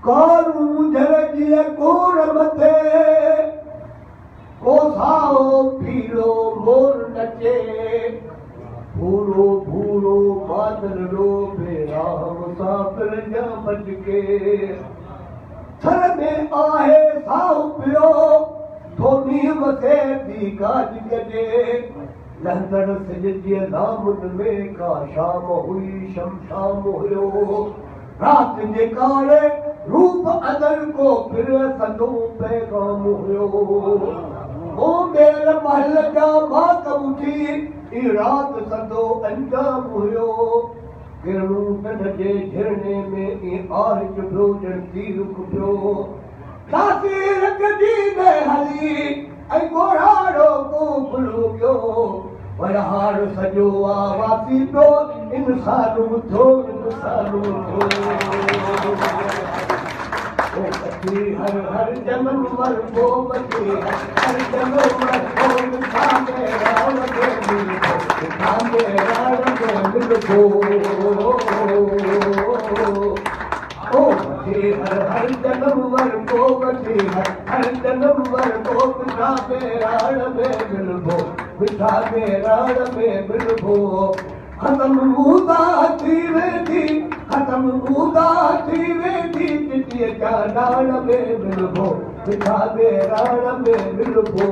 कारू झरजिया corps मथे कोसाओ पीलो मोर नचे भूरो भूरो बादल रोबे राम मुसाफिर जा बज के थर में आहे साहु पियो थोनी मथे दी गाज गजे लहंदड़ सिज जे नामुन में का शाम हुई शमशाम हुयो रात जे काले रूप अदर को फिर सदो पैगाम हुयो ओ मेर महल जा मातम थी ई रात सदो अंजाम हुयो किरणू कढ जे झरने में ई आह चुभो जन तीर कुटियो तासीर कदी में हली ऐ गोराड़ो को खुलो गयो वरहार सजो आवासी तो इंसान उठो ओ कथी हर हर जन्म मर वो बचे हर जन्म मर वो सामे राम के मिलो सामे राम के मिलो ओ बचे हर जन्म मर वो बचे हर जन्म मर वो सामे राम में मिलो बिठा में राण में मिलबो खत्म मुदा थी वेंदी खत्म मुदा थी वेंदी चिठीअ जा डाण में मिलबो बिठा में राण में मिलबो।